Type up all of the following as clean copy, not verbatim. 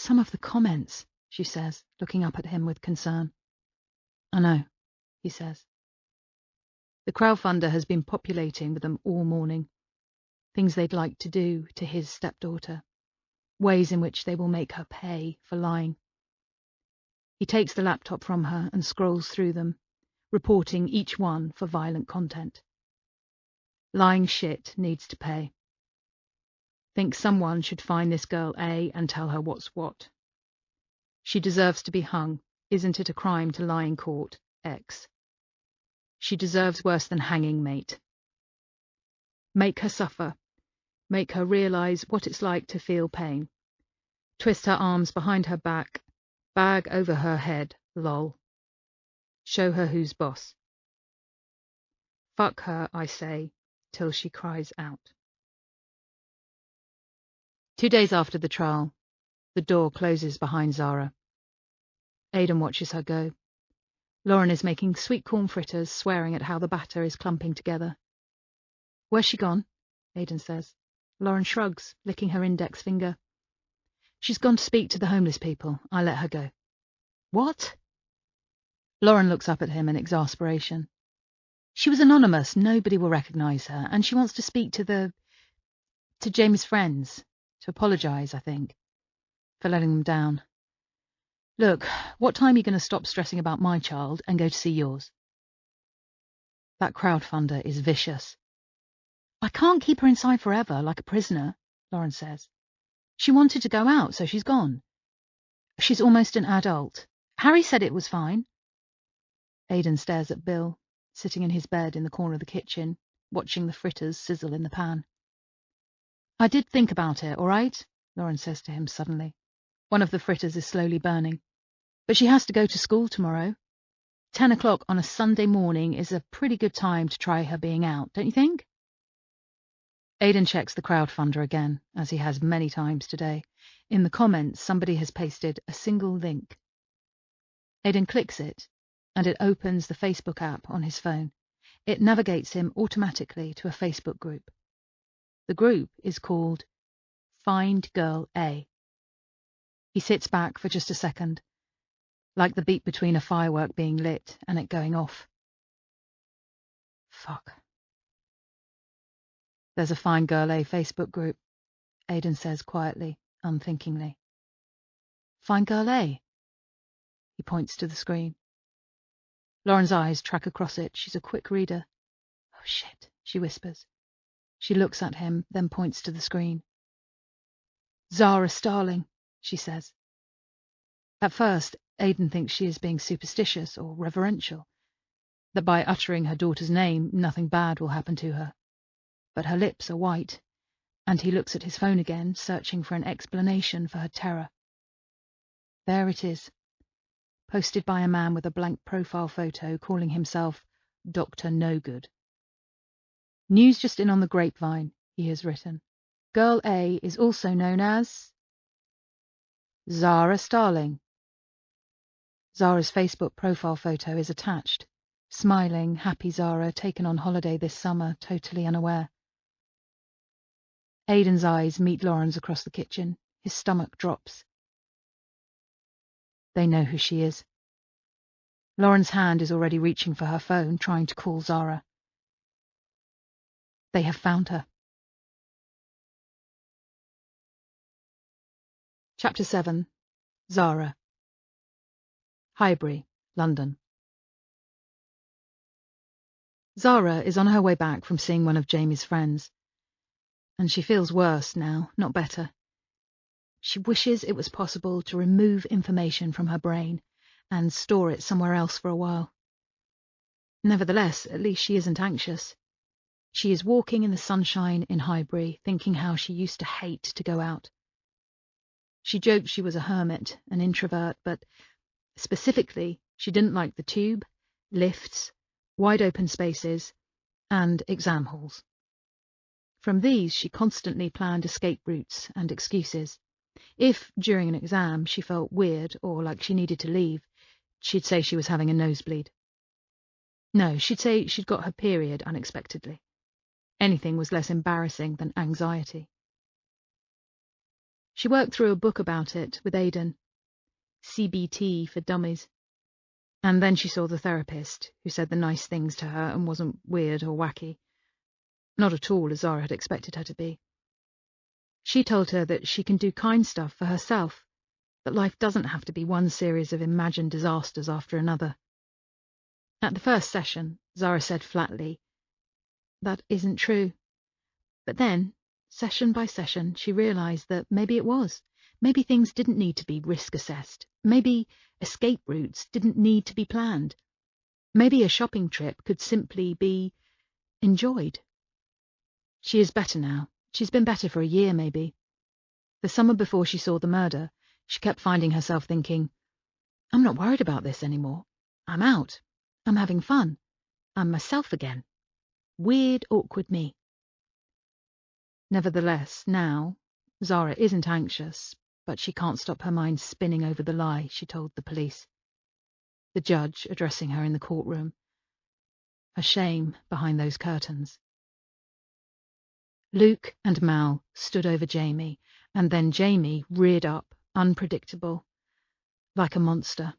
Some of the comments, she says, looking up at him with concern. I know, he says. The crowdfunder has been populating with them all morning. Things they'd like to do to his stepdaughter. Ways in which they will make her pay for lying. He takes the laptop from her and scrolls through them, reporting each one for violent content. Lying shit needs to pay. Think someone should find this girl A and tell her what's what. She deserves to be hung. Isn't it a crime to lie in court? X. She deserves worse than hanging, mate. Make her suffer. Make her realize what it's like to feel pain. Twist her arms behind her back. Bag over her head. Lol. Show her who's boss. Fuck her, I say, till she cries out. 2 days after the trial, the door closes behind Zara. Aidan watches her go. Lauren is making sweet corn fritters, swearing at how the batter is clumping together. Where's she gone? Aidan says. Lauren shrugs, licking her index finger. She's gone to speak to the homeless people. I let her go. What? Lauren looks up at him in exasperation. She was anonymous. Nobody will recognise her, and she wants to speak to James' friends. To apologise, I think, for letting them down. Look, what time are you going to stop stressing about my child and go to see yours? That crowdfunder is vicious. I can't keep her inside forever, like a prisoner, Lauren says. She wanted to go out, so she's gone. She's almost an adult. Harry said it was fine. Aidan stares at Bill, sitting in his bed in the corner of the kitchen, watching the fritters sizzle in the pan. I did think about it, all right? Lauren says to him suddenly. One of the fritters is slowly burning. But she has to go to school tomorrow. 10 o'clock on a Sunday morning is a pretty good time to try her being out, don't you think? Aidan checks the crowdfunder again, as he has many times today. In the comments, somebody has pasted a single link. Aidan clicks it, and it opens the Facebook app on his phone. It navigates him automatically to a Facebook group. The group is called Find Girl A. He sits back for just a second, like the beat between a firework being lit and it going off. Fuck. There's a Find Girl A Facebook group, Aidan says quietly, unthinkingly. Find Girl A? He points to the screen. Lauren's eyes track across it. She's a quick reader. Oh shit, she whispers. She looks at him, then points to the screen. Zara Starling, she says. At first, Aidan thinks she is being superstitious or reverential, that by uttering her daughter's name, nothing bad will happen to her. But her lips are white, and he looks at his phone again, searching for an explanation for her terror. There it is, posted by a man with a blank profile photo calling himself Dr. No Good. News just in on the grapevine, he has written. Girl A is also known as Zara Starling. Zara's Facebook profile photo is attached. Smiling, happy Zara, taken on holiday this summer, totally unaware. Aidan's eyes meet Lauren's across the kitchen. His stomach drops. They know who she is. Lauren's hand is already reaching for her phone, trying to call Zara. They have found her. Chapter 7. Zara. Highbury, London. Zara is on her way back from seeing one of Jamie's friends, and she feels worse now, not better. She wishes it was possible to remove information from her brain and store it somewhere else for a while. Nevertheless, at least she isn't anxious. She is walking in the sunshine in Highbury, thinking how she used to hate to go out. She joked she was a hermit, an introvert, but specifically, she didn't like the tube, lifts, wide open spaces, and exam halls. From these, she constantly planned escape routes and excuses. If, during an exam, she felt weird or like she needed to leave, she'd say she was having a nosebleed. No, she'd say she'd got her period unexpectedly. Anything was less embarrassing than anxiety. She worked through a book about it with Aidan, CBT for Dummies. And then she saw the therapist, who said the nice things to her and wasn't weird or wacky. Not at all as Zara had expected her to be. She told her that she can do kind stuff for herself, that life doesn't have to be one series of imagined disasters after another. At the first session, Zara said flatly, "That isn't true." But then, session by session, she realised that maybe it was. Maybe things didn't need to be risk assessed. Maybe escape routes didn't need to be planned. Maybe a shopping trip could simply be enjoyed. She is better now. She's been better for a year, maybe. The summer before she saw the murder, she kept finding herself thinking, "I'm not worried about this anymore. I'm out. I'm having fun. I'm myself again. Weird, awkward me." Nevertheless, now, Zara isn't anxious, but she can't stop her mind spinning over the lie she told the police. The judge addressing her in the courtroom. Her shame behind those curtains. Luke and Mal stood over Jamie, and then Jamie reared up, unpredictable, like a monster,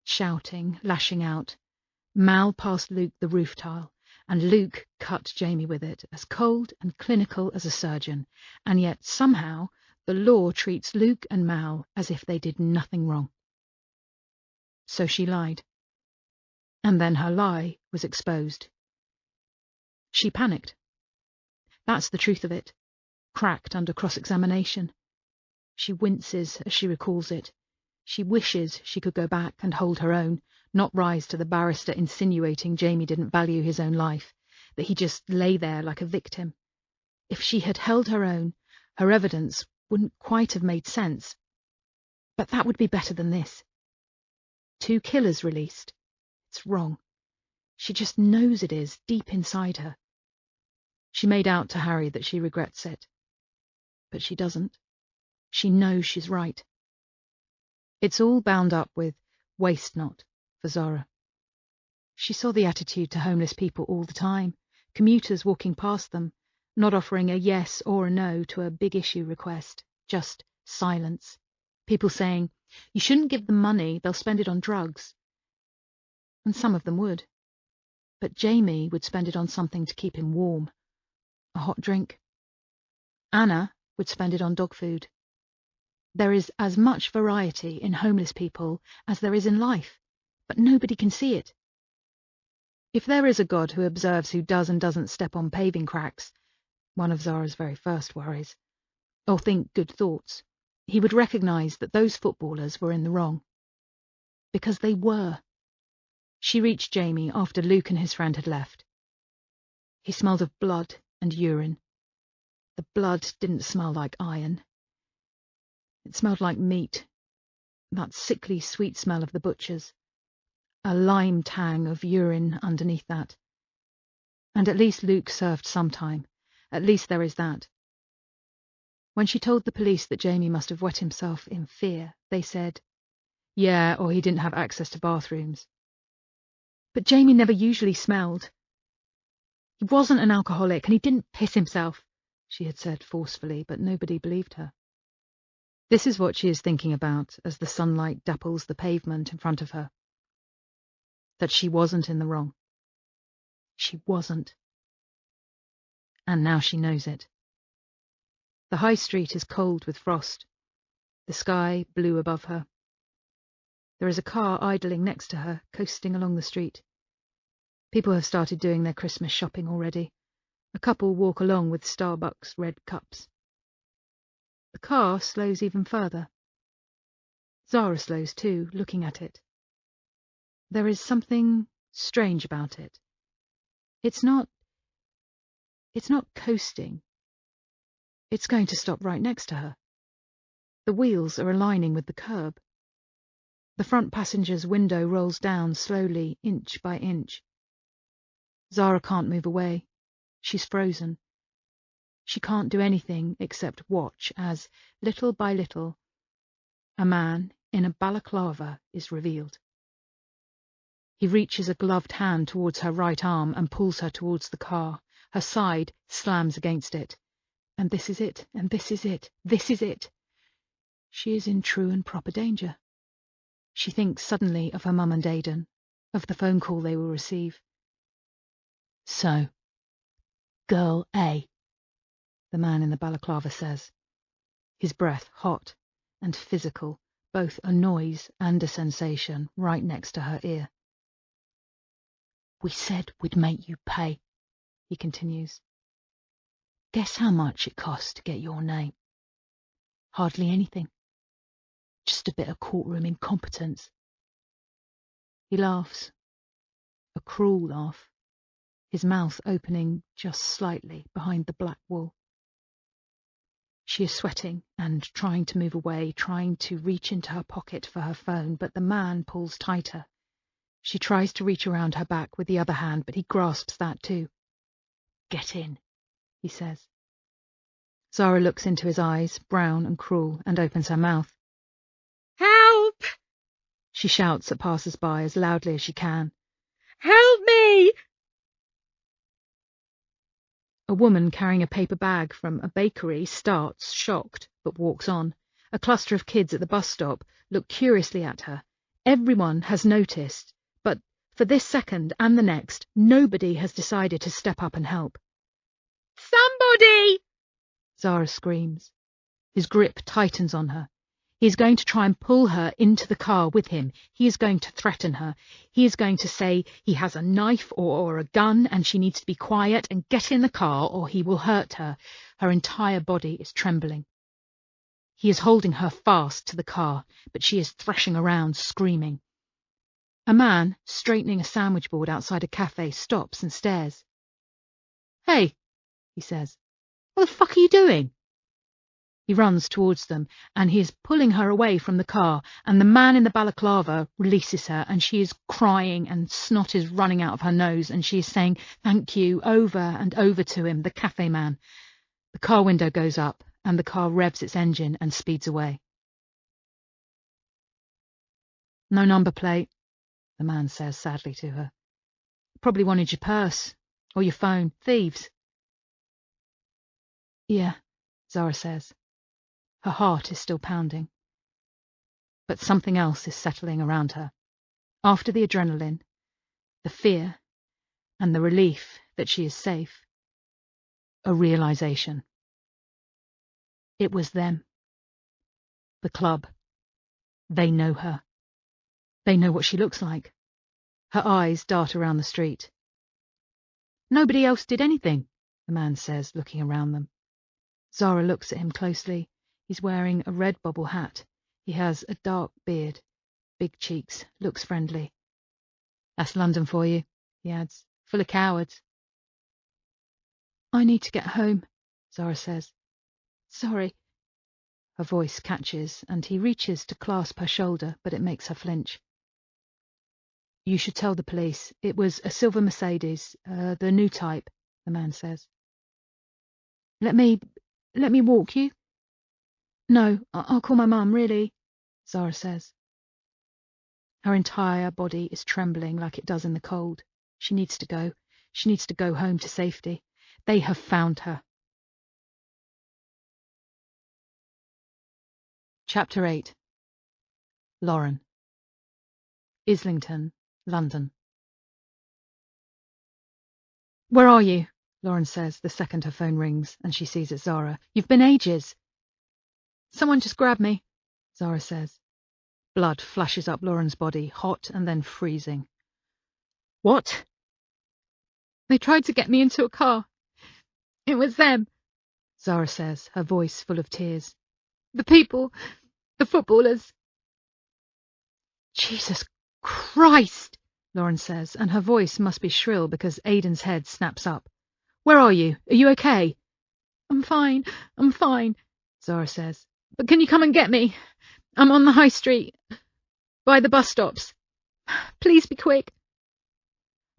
shouting, lashing out. Mal passed Luke the roof tile, and Luke cut Jamie with it, as cold and clinical as a surgeon, and yet somehow the law treats Luke and Mal as if they did nothing wrong. So she lied. And then her lie was exposed. She panicked. That's the truth of it, cracked under cross-examination. She winces as she recalls it. She wishes she could go back and hold her own, not rise to the barrister insinuating Jamie didn't value his own life, that he just lay there like a victim. If she had held her own, her evidence wouldn't quite have made sense. But that would be better than this. 2 killers released. It's wrong. She just knows it is, deep inside her. She made out to Harry that she regrets it. But she doesn't. She knows she's right. It's all bound up with waste not for Zara. She saw the attitude to homeless people all the time, commuters walking past them, not offering a yes or a no to a big issue request, just silence. People saying, "You shouldn't give them money, they'll spend it on drugs." And some of them would. But Jamie would spend it on something to keep him warm. A hot drink. Anna would spend it on dog food. There is as much variety in homeless people as there is in life, but nobody can see it. If there is a God who observes who does and doesn't step on paving cracks, one of Zara's very first worries, or think good thoughts, he would recognise that those footballers were in the wrong. Because they were. She reached Jamie after Luke and his friend had left. He smelled of blood and urine. The blood didn't smell like iron. It smelled like meat, that sickly sweet smell of the butchers. A lime tang of urine underneath that. And at least Luke served some time. At least there is that. When she told the police that Jamie must have wet himself in fear, they said, "Yeah, or he didn't have access to bathrooms." But Jamie never usually smelled. "He wasn't an alcoholic and he didn't piss himself," she had said forcefully, but nobody believed her. This is what she is thinking about as the sunlight dapples the pavement in front of her. That she wasn't in the wrong. She wasn't. And now she knows it. The high street is cold with frost. The sky blue above her. There is a car idling next to her, coasting along the street. People have started doing their Christmas shopping already. A couple walk along with Starbucks red cups. The car slows even further. Zara slows too, looking at it. There is something strange about it. It's not coasting. It's going to stop right next to her. The wheels are aligning with the curb. The front passenger's window rolls down slowly, inch by inch. Zara can't move away. She's frozen. She can't do anything except watch as, little by little, a man in a balaclava is revealed. He reaches a gloved hand towards her right arm and pulls her towards the car. Her side slams against it. And this is it, and this is it, this is it. She is in true and proper danger. She thinks suddenly of her mum and Aidan, of the phone call they will receive. So, Girl A, the man in the balaclava says, his breath hot and physical, both a noise and a sensation, right next to her ear. We said we'd make you pay, he continues. Guess how much it costs to get your name? Hardly anything. Just a bit of courtroom incompetence. He laughs. A cruel laugh, his mouth opening just slightly behind the black wool. She is sweating and trying to move away, trying to reach into her pocket for her phone, but the man pulls tighter. She tries to reach around her back with the other hand, but he grasps that too. Get in, he says. Zara looks into his eyes, brown and cruel, and opens her mouth. Help! She shouts at passers-by as loudly as she can. Help me! A woman carrying a paper bag from a bakery starts, shocked, but walks on. A cluster of kids at the bus stop look curiously at her. Everyone has noticed, but for this second and the next, nobody has decided to step up and help. Somebody! Zara screams. His grip tightens on her. He is going to try and pull her into the car with him. He is going to threaten her. He is going to say he has a knife or a gun and she needs to be quiet and get in the car or he will hurt her. Her entire body is trembling. He is holding her fast to the car, but she is thrashing around, screaming. A man, straightening a sandwich board outside a cafe, stops and stares. Hey, he says. What the fuck are you doing? He runs towards them, and he is pulling her away from the car, and the man in the balaclava releases her, and she is crying, and snot is running out of her nose, and she is saying thank you over and over to him, the cafe man. The car window goes up, and the car revs its engine and speeds away. No number plate, the man says sadly to her. Probably wanted your purse, or your phone. Thieves. Yeah, Zara says. Her heart is still pounding. But something else is settling around her. After the adrenaline, the fear, and the relief that she is safe, a realization. It was them. The club. They know her. They know what she looks like. Her eyes dart around the street. Nobody else did anything, the man says, looking around them. Zara looks at him closely. He's wearing a red bobble hat. He has a dark beard, big cheeks, looks friendly. That's London for you, he adds, full of cowards. I need to get home, Zara says. Sorry. Her voice catches, and he reaches to clasp her shoulder, but it makes her flinch. You should tell the police. It was a silver Mercedes, the new type, the man says. Let me walk you? No, I'll call my mum, really, Zara says. Her entire body is trembling like it does in the cold. She needs to go. She needs to go home to safety. They have found her. Chapter 8. Lauren. Islington, London. Where are you? Lauren says the second her phone rings and she sees it's Zara. You've been ages. Someone just grabbed me, Zara says. Blood flashes up Lauren's body, hot and then freezing. What? They tried to get me into a car. It was them, Zara says, her voice full of tears. The people, the footballers. Jesus Christ, Lauren says, and her voice must be shrill because Aidan's head snaps up. Where are you? Are you okay? I'm fine, Zara says. But can you come and get me? I'm on the high street, by the bus stops. Please be quick.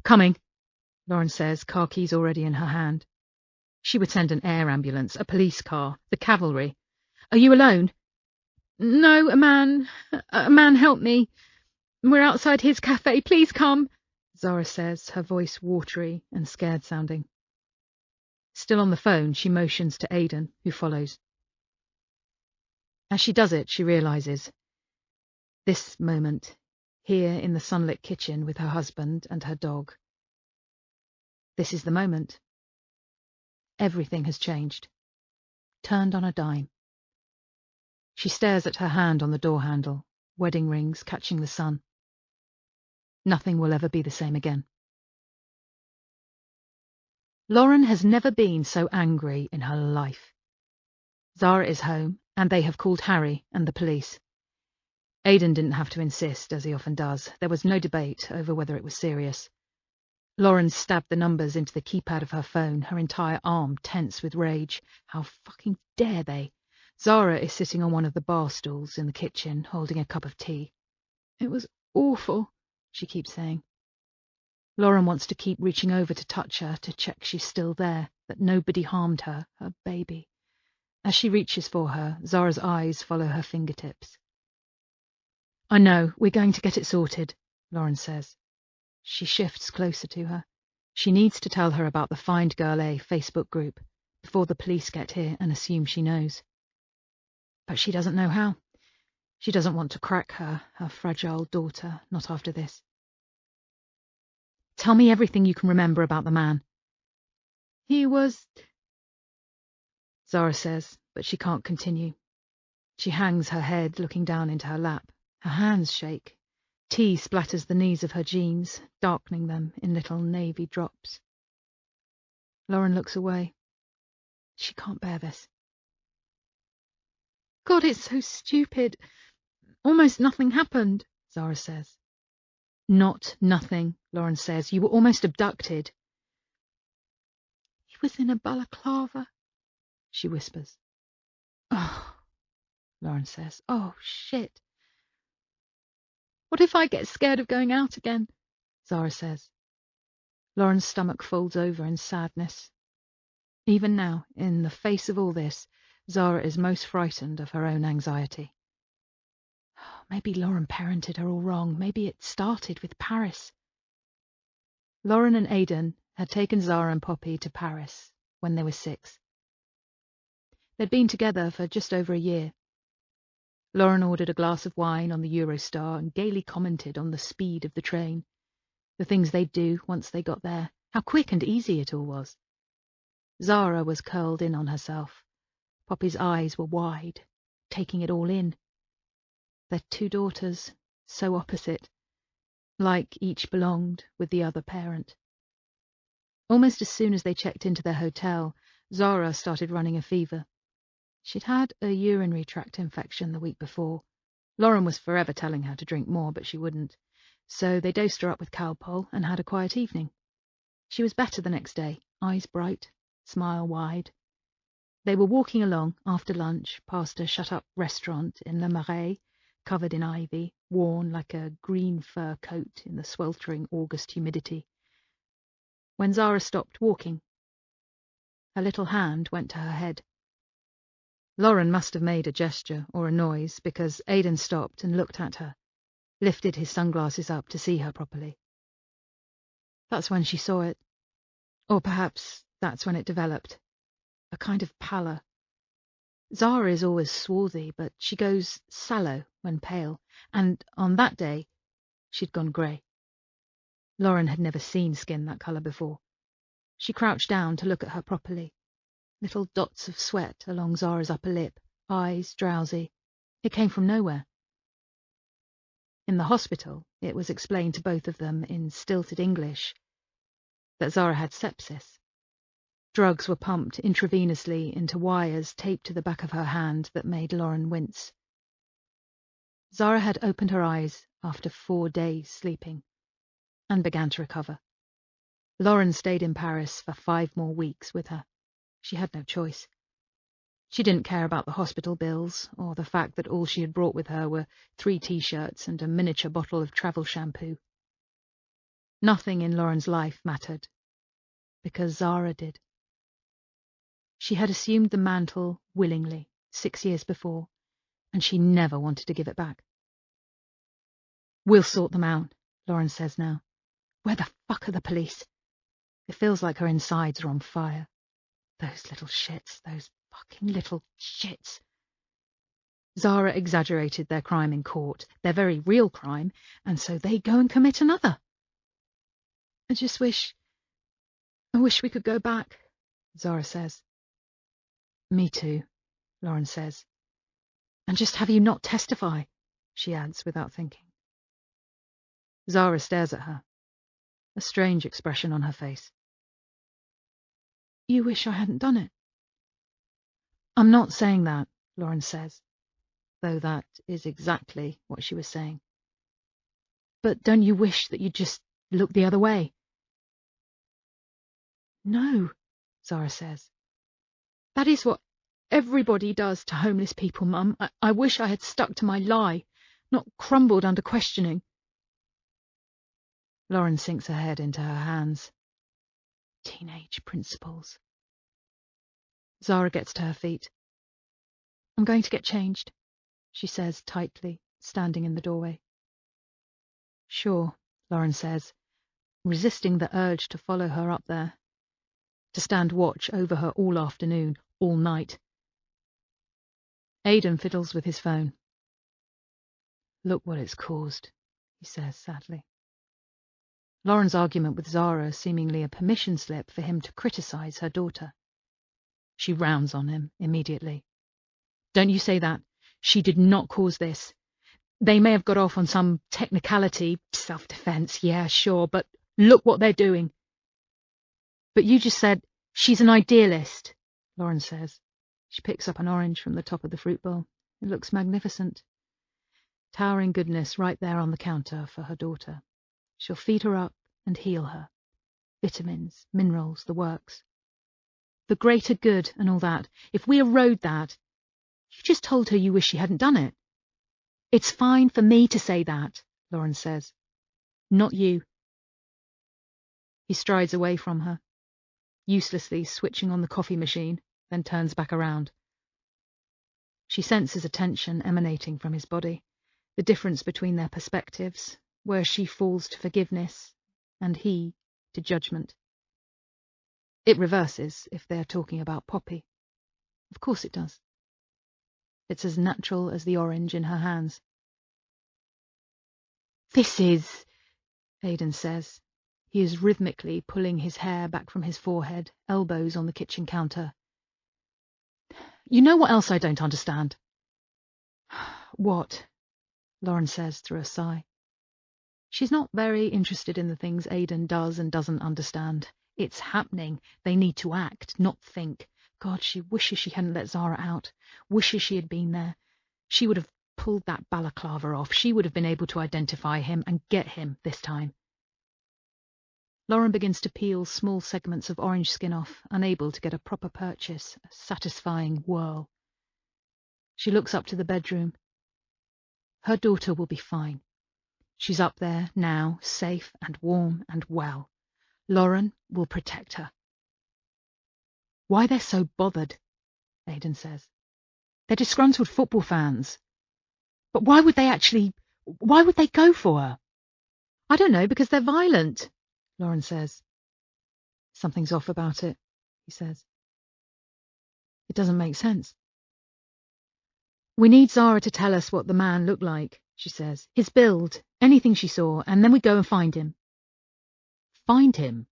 Coming, Lauren says, car keys already in her hand. She would send an air ambulance, a police car, the cavalry. Are you alone? No, a man helped me. We're outside his cafe. Please come, Zara says, her voice watery and scared sounding. Still on the phone, she motions to Aidan, who follows. As she does it, she realizes this moment, here in the sunlit kitchen with her husband and her dog. This is the moment. Everything has changed, turned on a dime. She stares at her hand on the door handle, wedding rings catching the sun. Nothing will ever be the same again. Lauren has never been so angry in her life. Zara is home, and they have called Harry and the police. Aidan didn't have to insist, as he often does. There was no debate over whether it was serious. Lauren stabbed the numbers into the keypad of her phone, her entire arm tense with rage. How fucking dare they? Zara is sitting on one of the bar stools in the kitchen, holding a cup of tea. It was awful, she keeps saying. Lauren wants to keep reaching over to touch her, to check she's still there, that nobody harmed her, her baby. As she reaches for her, Zara's eyes follow her fingertips. I know, we're going to get it sorted, Lauren says. She shifts closer to her. She needs to tell her about the Find Girl A Facebook group before the police get here and assume she knows. But she doesn't know how. She doesn't want to crack her fragile daughter, not after this. Tell me everything you can remember about the man. He was... Zara says, but she can't continue. She hangs her head, looking down into her lap. Her hands shake. Tea splatters the knees of her jeans, darkening them in little navy drops. Lauren looks away. She can't bear this. God, it's so stupid. Almost nothing happened, Zara says. Not nothing, Lauren says. You were almost abducted. He was in a balaclava, she whispers. Oh, Lauren says. Oh, shit. What if I get scared of going out again? Zara says. Lauren's stomach folds over in sadness. Even now, in the face of all this, Zara is most frightened of her own anxiety. Maybe Lauren parented her all wrong. Maybe it started with Paris. Lauren and Aidan had taken Zara and Poppy to Paris when they were 6. They'd been together for just over a year. Lauren ordered a glass of wine on the Eurostar and gaily commented on the speed of the train, the things they'd do once they got there, how quick and easy it all was. Zara was curled in on herself. Poppy's eyes were wide, taking it all in. Their 2 daughters, so opposite, like each belonged with the other parent. Almost as soon as they checked into their hotel, Zara started running a fever. She'd had a urinary tract infection the week before. Lauren was forever telling her to drink more, but she wouldn't. So they dosed her up with Calpol and had a quiet evening. She was better the next day, eyes bright, smile wide. They were walking along after lunch past a shut-up restaurant in Le Marais, covered in ivy, worn like a green fur coat in the sweltering August humidity. When Zara stopped walking, her little hand went to her head. Lauren must have made a gesture or a noise because Aidan stopped and looked at her, lifted his sunglasses up to see her properly. That's when she saw it. Or perhaps that's when it developed. A kind of pallor. Zara is always swarthy, but she goes sallow when pale, and on that day she'd gone grey. Lauren had never seen skin that colour before. She crouched down to look at her properly. Little dots of sweat along Zara's upper lip, eyes drowsy. It came from nowhere. In the hospital, it was explained to both of them in stilted English that Zara had sepsis. Drugs were pumped intravenously into wires taped to the back of her hand that made Lauren wince. Zara had opened her eyes after 4 days sleeping and began to recover. Lauren stayed in Paris for 5 more weeks with her. She had no choice. She didn't care about the hospital bills or the fact that all she had brought with her were 3 T-shirts and a miniature bottle of travel shampoo. Nothing in Lauren's life mattered, because Zara did. She had assumed the mantle willingly 6 years before, and she never wanted to give it back. We'll sort them out, Lauren says now. Where the fuck are the police? It feels like her insides are on fire. Those little shits, those fucking little shits. Zara exaggerated their crime in court, their very real crime, and so they go and commit another. I wish we could go back, Zara says. Me too, Lauren says. And just have you not testify, she adds without thinking. Zara stares at her, a strange expression on her face. You wish I hadn't done it? I'm not saying that, Lauren says, though that is exactly what she was saying. But don't you wish that you'd just look the other way? No, Zara says. That is what everybody does to homeless people, Mum. I wish I had stuck to my lie, not crumbled under questioning. Lauren sinks her head into her hands. Teenage principles. Zara gets to her feet. I'm going to get changed, she says tightly, standing in the doorway. Sure, Lauren says, resisting the urge to follow her up there, to stand watch over her all afternoon, all night. Aidan fiddles with his phone. Look what it's caused, he says sadly. Lauren's argument with Zara seemingly a permission slip for him to criticize her daughter. She rounds on him immediately. Don't you say that. She did not cause this. They may have got off on some technicality, self-defense, yeah, sure, but look what they're doing. But you just said, she's an idealist, Lauren says. She picks up an orange from the top of the fruit bowl. It looks magnificent. Towering goodness right there on the counter for her daughter. She'll feed her up and heal her. Vitamins, minerals, the works. The greater good and all that. If we erode that, you just told her you wish she hadn't done it. It's fine for me to say that, Lauren says. Not you. He strides away from her, uselessly switching on the coffee machine, then turns back around. She senses a tension emanating from his body, the difference between their perspectives, where she falls to forgiveness and he to judgment. It reverses if they're talking about Poppy. Of course it does. It's as natural as the orange in her hands. This is, Aidan says. He is rhythmically pulling his hair back from his forehead, elbows on the kitchen counter. You know what else I don't understand? What? Lauren says through a sigh. She's not very interested in the things Aidan does and doesn't understand. It's happening. They need to act, not think. God, she wishes she hadn't let Zara out. Wishes she had been there. She would have pulled that balaclava off. She would have been able to identify him and get him this time. Lauren begins to peel small segments of orange skin off, unable to get a proper purchase, a satisfying whirl. She looks up to the bedroom. Her daughter will be fine. She's up there now, safe and warm and well. Lauren will protect her. Why they're so bothered, Aidan says. They're disgruntled football fans. But why would they go for her? I don't know, because they're violent, Lauren says. Something's off about it, he says. It doesn't make sense. We need Zara to tell us what the man looked like, she says. His build, anything she saw, and then we go and find him. Find him?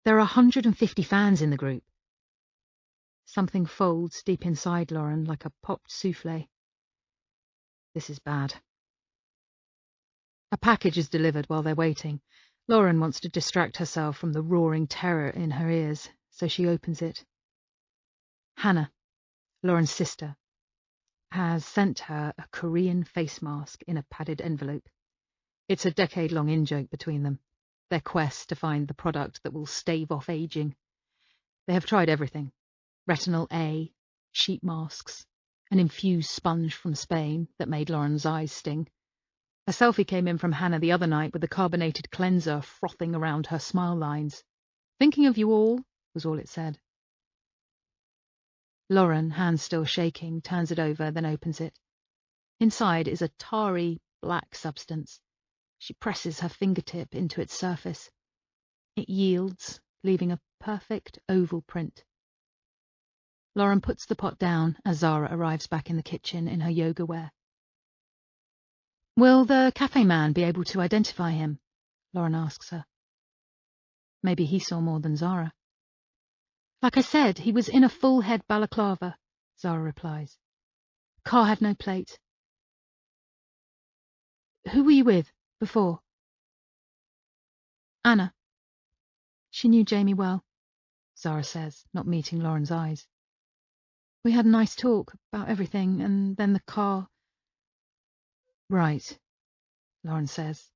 There are 150 fans in the group. Something folds deep inside Lauren like a popped souffle. This is bad. A package is delivered while they're waiting. Lauren wants to distract herself from the roaring terror in her ears, so she opens it. Hannah, Lauren's sister, has sent her a Korean face mask in a padded envelope. It's a decade-long in-joke between them, their quest to find the product that will stave off aging. They have tried everything. Retinol A, sheet masks, an infused sponge from Spain that made Lauren's eyes sting. A selfie came in from Hannah the other night with a carbonated cleanser frothing around her smile lines. Thinking of you all, was all it said. Lauren, hands still shaking, turns it over, then opens it. Inside is a tarry, black substance. She presses her fingertip into its surface. It yields, leaving a perfect oval print. Lauren puts the pot down as Zara arrives back in the kitchen in her yoga wear. Will the cafe man be able to identify him? Lauren asks her. Maybe he saw more than Zara. Like I said, he was in a full head balaclava, Zara replies. Car had no plate. Who were you with before? Anna. She knew Jamie well, Zara says, not meeting Lauren's eyes. We had a nice talk about everything, and then the car... Right, Lauren says.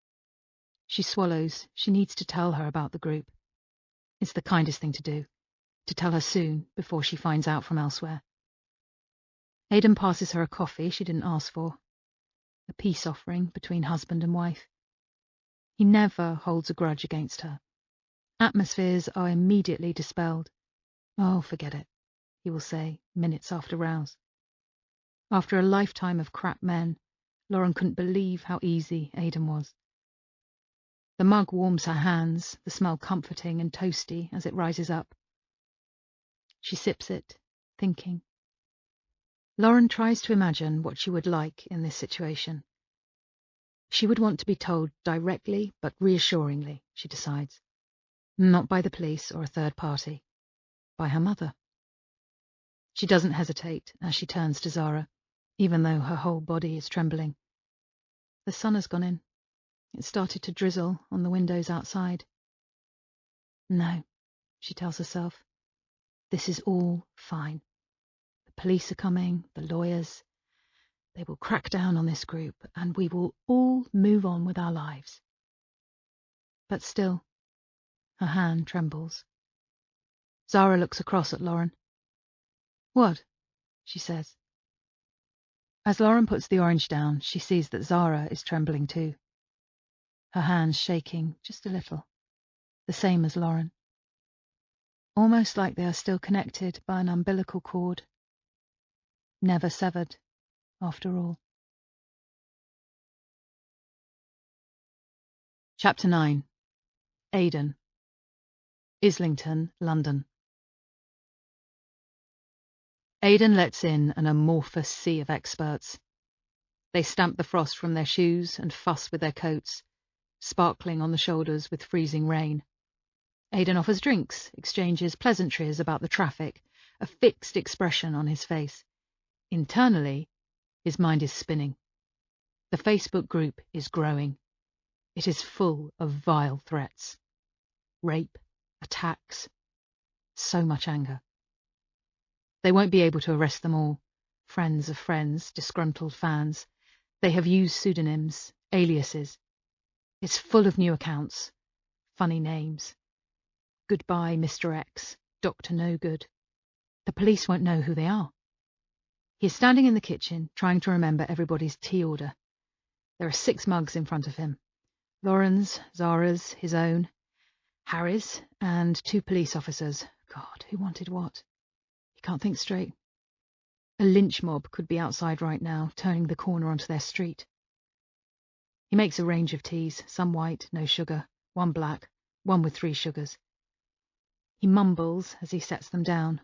She swallows. She needs to tell her about the group. It's the kindest thing to do, to tell her soon before she finds out from elsewhere. Aidan passes her a coffee she didn't ask for, a peace offering between husband and wife. He never holds a grudge against her. Atmospheres are immediately dispelled. Oh, forget it, he will say, minutes after rouse. After a lifetime of crap men, Lauren couldn't believe how easy Aidan was. The mug warms her hands, the smell comforting and toasty as it rises up. She sips it, thinking. Lauren tries to imagine what she would like in this situation. She would want to be told directly but reassuringly, she decides. Not by the police or a third party. By her mother. She doesn't hesitate as she turns to Zara, even though her whole body is trembling. The sun has gone in. It started to drizzle on the windows outside. No, she tells herself. This is all fine. The police are coming, the lawyers. They will crack down on this group, and we will all move on with our lives. But still, her hand trembles. Zara looks across at Lauren. What? She says. As Lauren puts the orange down, she sees that Zara is trembling too. Her hands shaking just a little, the same as Lauren. Almost like they are still connected by an umbilical cord. Never severed, after all. Chapter 9. Aidan. Islington, London. Aidan lets in an amorphous sea of experts. They stamp the frost from their shoes and fuss with their coats, sparkling on the shoulders with freezing rain. Aidan offers drinks, exchanges pleasantries about the traffic, a fixed expression on his face. Internally, his mind is spinning. The Facebook group is growing. It is full of vile threats. Rape, attacks, so much anger. They won't be able to arrest them all. Friends of friends, disgruntled fans. They have used pseudonyms, aliases. It's full of new accounts, funny names. Goodbye, Mr. X, Dr. No Good. The police won't know who they are. He is standing in the kitchen, trying to remember everybody's tea order. There are 6 mugs in front of him. Lauren's, Zara's, his own, Harry's, and 2 police officers. God, who wanted what? He can't think straight. A lynch mob could be outside right now, turning the corner onto their street. He makes a range of teas, some white, no sugar, one black, one with 3 sugars. He mumbles as he sets them down.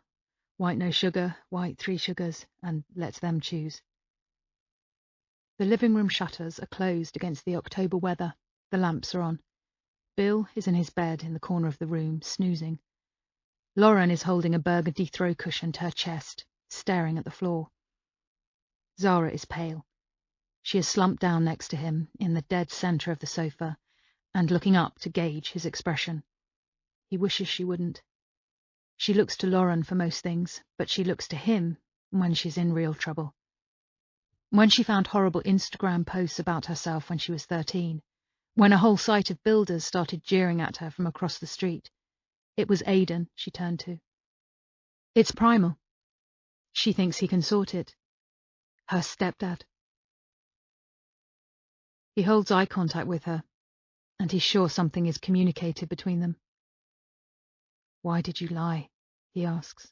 White, no sugar, white, 3 sugars, and lets them choose. The living room shutters are closed against the October weather. The lamps are on. Bill is in his bed in the corner of the room, snoozing. Lauren is holding a burgundy throw cushion to her chest, staring at the floor. Zara is pale. She is slumped down next to him, in the dead centre of the sofa, and looking up to gauge his expression. He wishes she wouldn't. She looks to Lauren for most things, but she looks to him when she's in real trouble. When she found horrible Instagram posts about herself when she was 13, when a whole sight of builders started jeering at her from across the street, it was Aidan she turned to. It's primal. She thinks he can sort it. Her stepdad. He holds eye contact with her, and he's sure something is communicated between them. Why did you lie? He asks.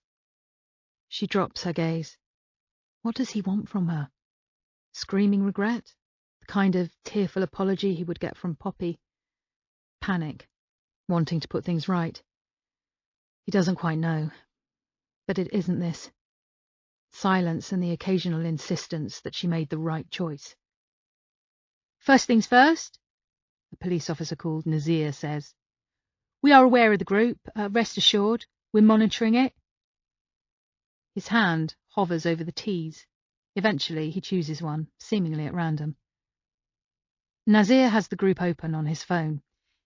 She drops her gaze. What does he want from her? Screaming regret? The kind of tearful apology he would get from Poppy? Panic, wanting to put things right? He doesn't quite know. But it isn't this. Silence and the occasional insistence that she made the right choice. "First things first," a police officer called Nazir says. "We are aware of the group. Rest assured, we're monitoring it." His hand hovers over the T's. Eventually, he chooses one, seemingly at random. Nazir has the group open on his phone.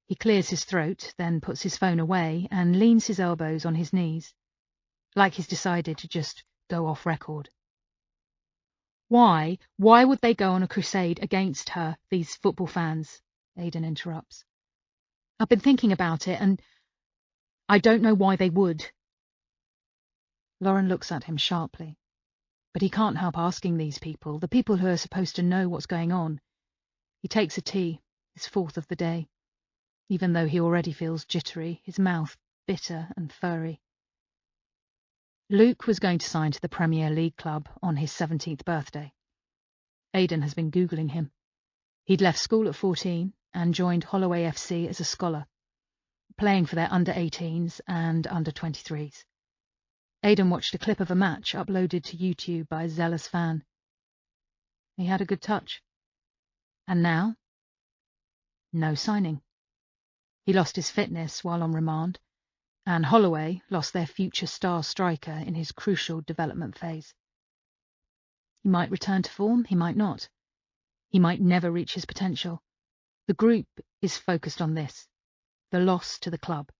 He clears his throat, then puts his phone away and leans his elbows on his knees, like he's decided to just go off record. Why would they go on a crusade against her, these football fans? Aidan interrupts. "I've been thinking about it, and I don't know why they would." Lauren looks at him sharply. But he can't help asking these people, the people who are supposed to know what's going on. He takes a tea, his fourth of the day, even though he already feels jittery, his mouth bitter and furry. Luke was going to sign to the Premier League club on his 17th birthday. Aidan has been Googling him. He'd left school at 14 and joined Holloway FC as a scholar, playing for their under-18s and under-23s. Aidan watched a clip of a match uploaded to YouTube by a zealous fan. He had a good touch. And now? No signing. He lost his fitness while on remand, and Holloway lost their future star striker in his crucial development phase. He might return to form, he might not. He might never reach his potential. The group is focused on this, the loss to the club.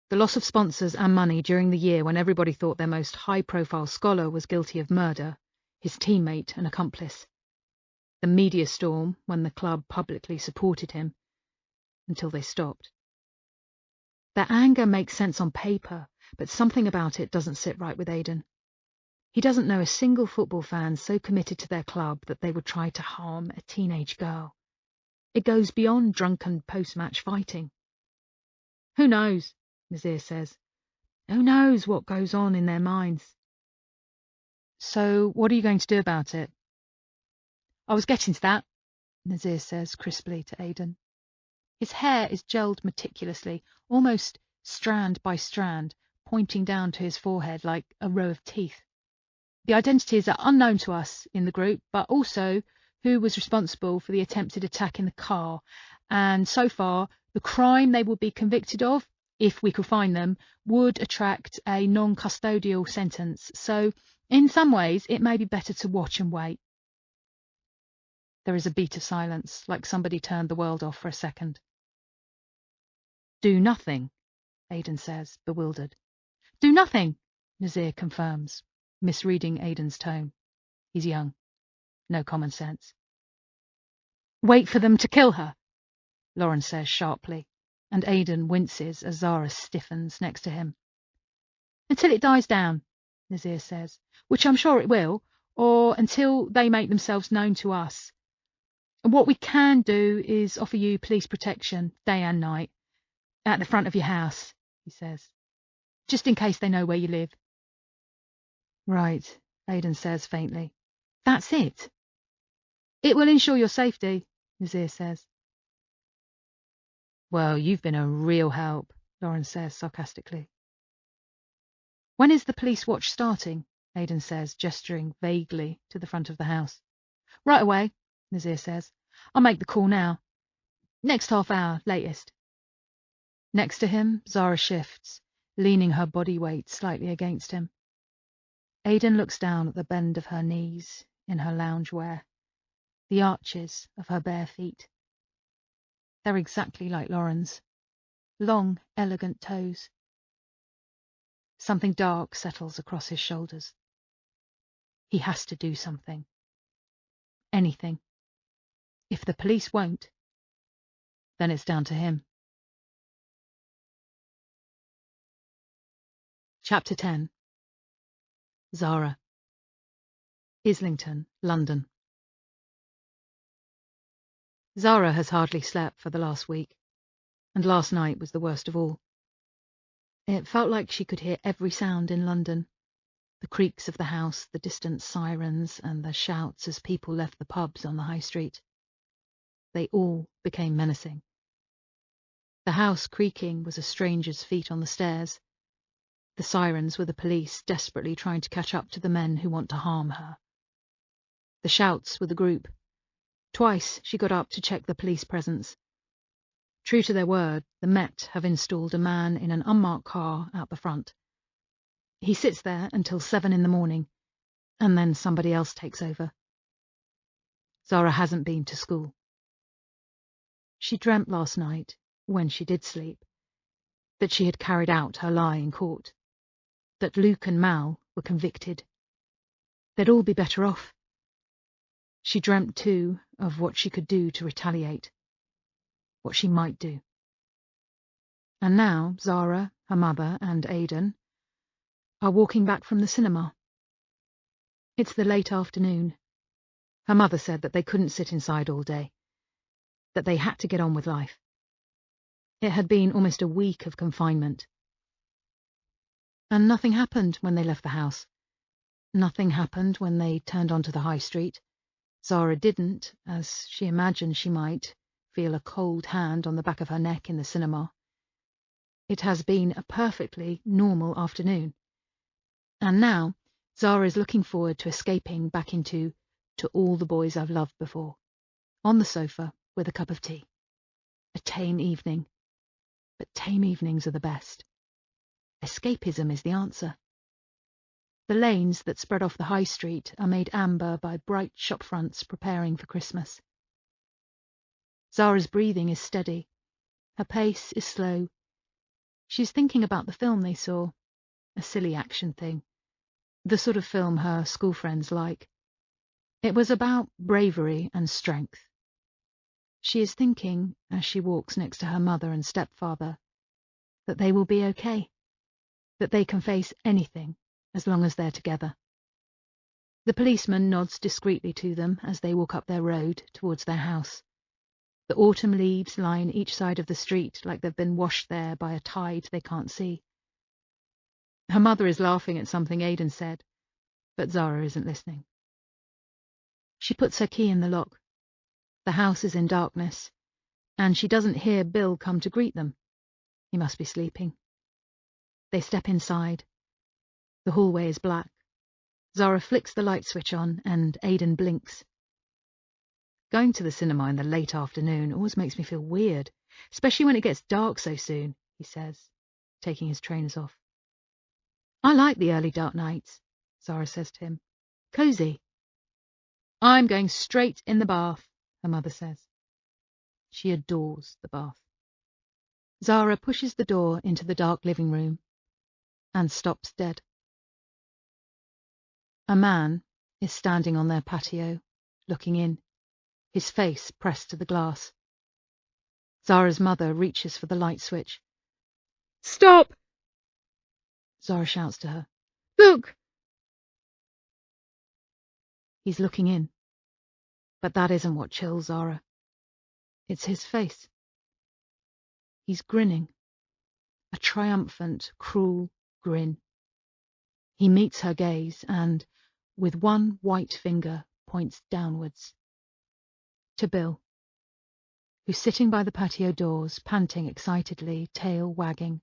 The loss of sponsors and money during the year when everybody thought their most high-profile scholar was guilty of murder, his teammate and accomplice. The media storm when the club publicly supported him, until they stopped. Their anger makes sense on paper, but something about it doesn't sit right with Aidan. He doesn't know a single football fan so committed to their club that they would try to harm a teenage girl. It goes beyond drunken post-match fighting. Who knows? Nazir says. Who knows what goes on in their minds? So, what are you going to do about it? I was getting to that, Nazir says crisply to Aidan. His hair is gelled meticulously, almost strand by strand, pointing down to his forehead like a row of teeth. The identities are unknown to us in the group, but also who was responsible for the attempted attack in the car, and so far, the crime they would be convicted of, if we could find them, would attract a non-custodial sentence. So, in some ways, it may be better to watch and wait. There is a beat of silence, like somebody turned the world off for a second. Do nothing, Aidan says, bewildered. Do nothing, Nazir confirms, misreading Aidan's tone. He's young. No common sense. Wait for them to kill her, Lauren says sharply, and Aidan winces as Zara stiffens next to him. Until it dies down, Nazir says, which I'm sure it will, or until they make themselves known to us. And what we can do is offer you police protection, day and night, at the front of your house, he says, just in case they know where you live. Right, Aidan says faintly. That's it. It will ensure your safety, Nazir says. Well, you've been a real help, Lauren says sarcastically. When is the police watch starting? Aidan says, gesturing vaguely to the front of the house. Right away, Nazir says. I'll make the call now. Next half hour, latest. Next to him, Zara shifts, leaning her body weight slightly against him. Aidan looks down at the bend of her knees in her loungewear, the arches of her bare feet. They're exactly like Lauren's. Long, elegant toes. Something dark settles across his shoulders. He has to do something. Anything. If the police won't, then it's down to him. Chapter 10. Zara. Islington, London. Zara has hardly slept for the last week, and last night was the worst of all. It felt like she could hear every sound in London, the creaks of the house, the distant sirens, and the shouts as people left the pubs on the high street. They all became menacing. The house creaking was a stranger's feet on the stairs. The sirens were the police desperately trying to catch up to the men who want to harm her. The shouts were the group. Twice she got up to check the police presence. True to their word, the Met have installed a man in an unmarked car out the front. He sits there until 7 in the morning, and then somebody else takes over. Zara hasn't been to school. She dreamt last night, when she did sleep, that she had carried out her lie in court, that Luke and Mal were convicted. They'd all be better off. She dreamt, too, of what she could do to retaliate, what she might do. And now Zara, her mother, and Aidan are walking back from the cinema. It's the late afternoon. Her mother said that they couldn't sit inside all day, that they had to get on with life. It had been almost a week of confinement. And nothing happened when they left the house. Nothing happened when they turned onto the high street. Zara didn't, as she imagined she might, feel a cold hand on the back of her neck in the cinema. It has been a perfectly normal afternoon. And now Zara is looking forward to escaping back into To All the Boys I've Loved Before, on the sofa with a cup of tea. A tame evening. But tame evenings are the best. Escapism is the answer. The lanes that spread off the high street are made amber by bright shop fronts preparing for Christmas. Zara's breathing is steady. Her pace is slow. She's thinking about the film they saw, a silly action thing, the sort of film her school friends like. It was about bravery and strength. She is thinking, as she walks next to her mother and stepfather, that they will be okay, that they can face anything as long as they're together. The policeman nods discreetly to them as they walk up their road towards their house. The autumn leaves line each side of the street like they've been washed there by a tide they can't see. Her mother is laughing at something Aidan said, but Zara isn't listening. She puts her key in the lock. The house is in darkness, and she doesn't hear Bill come to greet them. He must be sleeping. They step inside. The hallway is black. Zara flicks the light switch on, and Aidan blinks. Going to the cinema in the late afternoon always makes me feel weird, especially when it gets dark so soon, he says, taking his trainers off. I like the early dark nights, Zara says to him. Cosy. I'm going straight in the bath, her mother says. She adores the bath. Zara pushes the door into the dark living room and stops dead. A man is standing on their patio, looking in, his face pressed to the glass. Zara's mother reaches for the light switch. Stop! Zara shouts to her. Look! He's looking in. But that isn't what chills Zara. It's his face. He's grinning. A triumphant, cruel grin. He meets her gaze and, with one white finger, points downwards. To Bill, who's sitting by the patio doors, panting excitedly, tail wagging,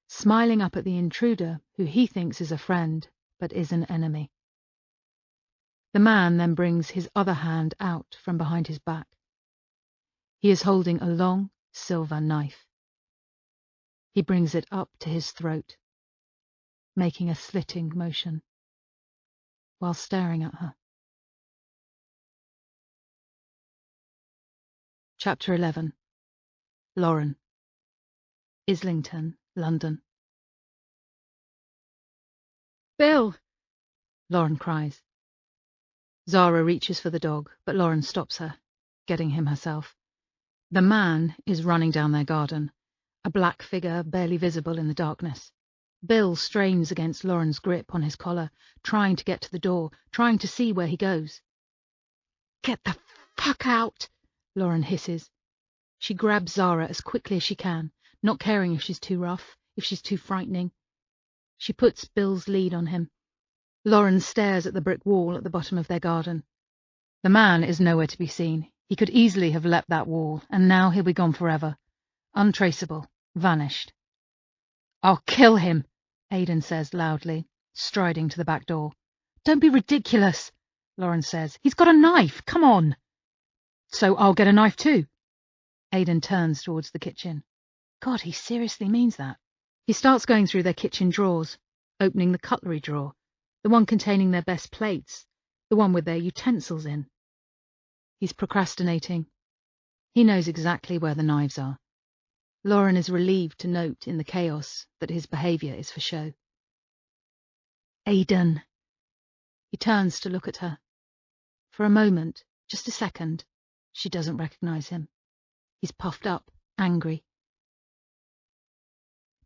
smiling up at the intruder who he thinks is a friend, but is an enemy. The man then brings his other hand out from behind his back. He is holding a long, silver knife. He brings it up to his throat, making a slitting motion, while staring at her. Chapter 11. Lauren. Islington, London. Bill! Lauren cries. Zara reaches for the dog, but Lauren stops her, getting him herself. The man is running down their garden, a black figure barely visible in the darkness. Bill strains against Lauren's grip on his collar, trying to get to the door, trying to see where he goes. Get the fuck out, Lauren hisses. She grabs Zara as quickly as she can, not caring if she's too rough, if she's too frightening. She puts Bill's lead on him. Lauren stares at the brick wall at the bottom of their garden. The man is nowhere to be seen. He could easily have leapt that wall, and now he'll be gone forever. Untraceable. Vanished. I'll kill him, Aidan says loudly, striding to the back door. Don't be ridiculous, Lauren says. He's got a knife, come on. So I'll get a knife too. Aidan turns towards the kitchen. God, he seriously means that. He starts going through their kitchen drawers, opening the cutlery drawer, the one containing their best plates, the one with their utensils in. He's procrastinating. He knows exactly where the knives are. Lauren is relieved to note in the chaos that his behaviour is for show. Aidan. He turns to look at her. For a moment, just a second, she doesn't recognise him. He's puffed up, angry.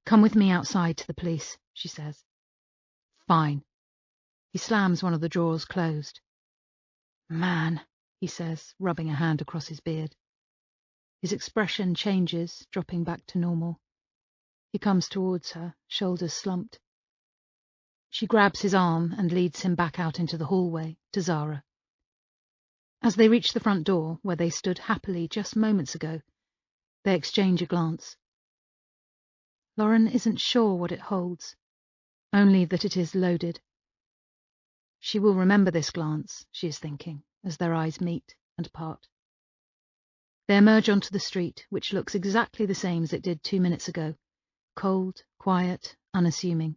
Come with me outside to the police, she says. Fine. He slams one of the drawers closed. Man, he says, rubbing a hand across his beard. His expression changes, dropping back to normal. He comes towards her, shoulders slumped. She grabs his arm and leads him back out into the hallway, to Zara. As they reach the front door, where they stood happily just moments ago, they exchange a glance. Lauren isn't sure what it holds, only that it is loaded. She will remember this glance, she is thinking, as their eyes meet and part. They emerge onto the street, which looks exactly the same as it did 2 minutes ago, cold, quiet, unassuming.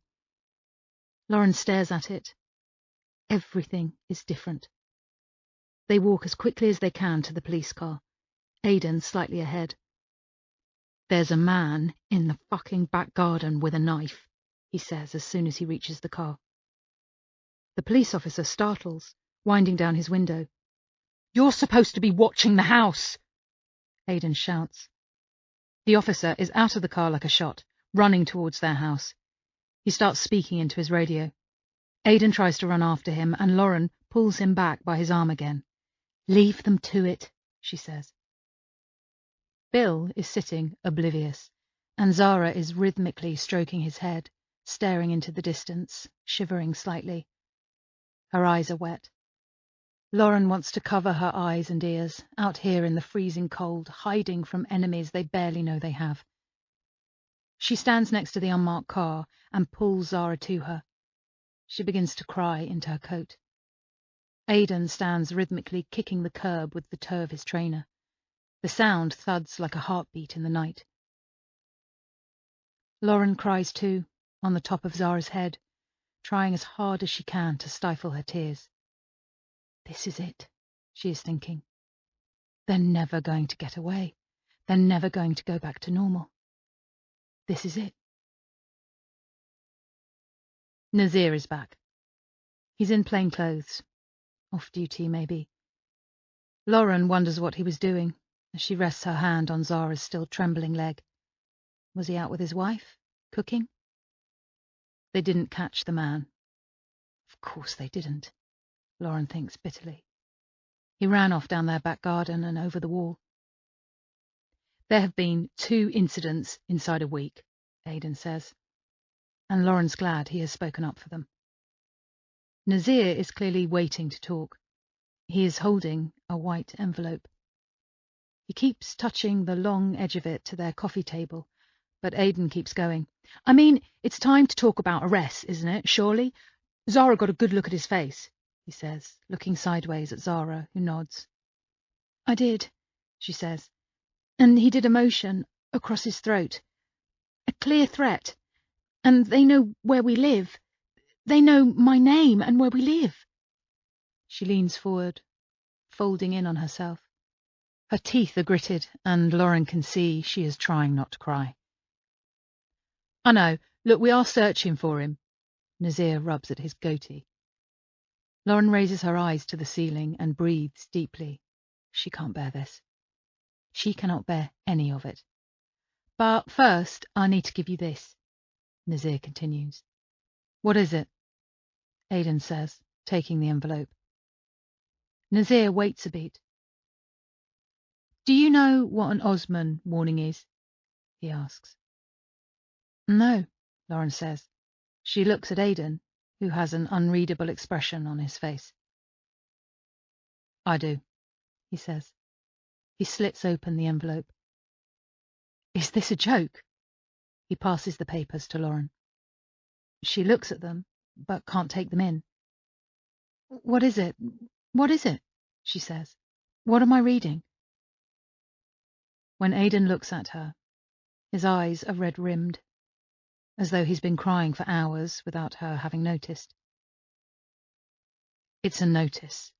Lauren stares at it. Everything is different. They walk as quickly as they can to the police car, Aidan slightly ahead. There's a man in the fucking back garden with a knife, he says as soon as he reaches the car. The police officer startles, winding down his window. You're supposed to be watching the house, Aidan shouts. The officer is out of the car like a shot, running towards their house. He starts speaking into his radio. Aidan tries to run after him, and Lauren pulls him back by his arm again. Leave them to it, she says. Bill is sitting oblivious, and Zara is rhythmically stroking his head, staring into the distance, shivering slightly. Her eyes are wet. Lauren wants to cover her eyes and ears, out here in the freezing cold, hiding from enemies they barely know they have. She stands next to the unmarked car and pulls Zara to her. She begins to cry into her coat. Aidan stands rhythmically kicking the curb with the toe of his trainer. The sound thuds like a heartbeat in the night. Lauren cries too, on the top of Zara's head, trying as hard as she can to stifle her tears. This is it, she is thinking. They're never going to get away. They're never going to go back to normal. This is it. Nazir is back. He's in plain clothes. Off duty, maybe. Lauren wonders what he was doing as she rests her hand on Zara's still trembling leg. Was he out with his wife? Cooking? They didn't catch the man. Of course they didn't, Lauren thinks bitterly. He ran off down their back garden and over the wall. There have been 2 incidents inside a week, Aidan says, and Lauren's glad he has spoken up for them. Nazir is clearly waiting to talk. He is holding a white envelope. He keeps touching the long edge of it to their coffee table, but Aidan keeps going. I mean, it's time to talk about arrests, isn't it, surely? Zara got a good look at his face, he says, looking sideways at Zara, who nods. I did, she says, and he did a motion across his throat. A clear threat. And they know where we live. They know my name and where we live. She leans forward, folding in on herself. Her teeth are gritted, and Lauren can see she is trying not to cry. I know. Look, we are searching for him. Nazir rubs at his goatee. Lauren raises her eyes to the ceiling and breathes deeply. She can't bear this. She cannot bear any of it. But first, I need to give you this, Nazir continues. What is it? Aidan says, taking the envelope. Nazir waits a beat. Do you know what an Osman warning is? He asks. No, Lauren says. She looks at Aidan, who has an unreadable expression on his face. I do, he says. He slits open the envelope. Is this a joke? He passes the papers to Lauren. She looks at them, but can't take them in. What is it? What is it? She says. What am I reading? When Aidan looks at her, his eyes are red-rimmed, as though he's been crying for hours without her having noticed. It's a notice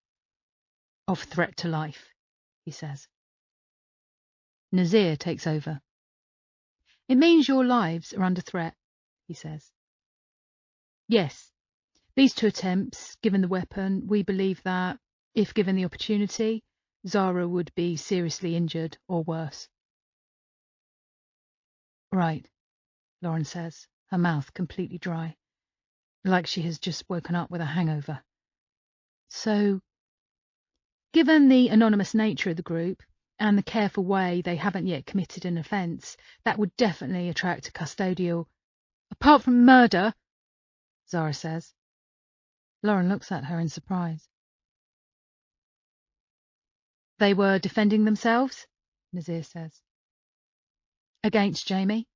of threat to life, he says. Nazir takes over. It means your lives are under threat, he says. Yes, these 2 attempts, given the weapon, we believe that, if given the opportunity, Zara would be seriously injured or worse. Right, Lauren says, her mouth completely dry, like she has just woken up with a hangover. So, given the anonymous nature of the group and the careful way they haven't yet committed an offence, that would definitely attract a custodial. Apart from murder, Zara says. Lauren looks at her in surprise. They were defending themselves, Nazir says. Against Jamie?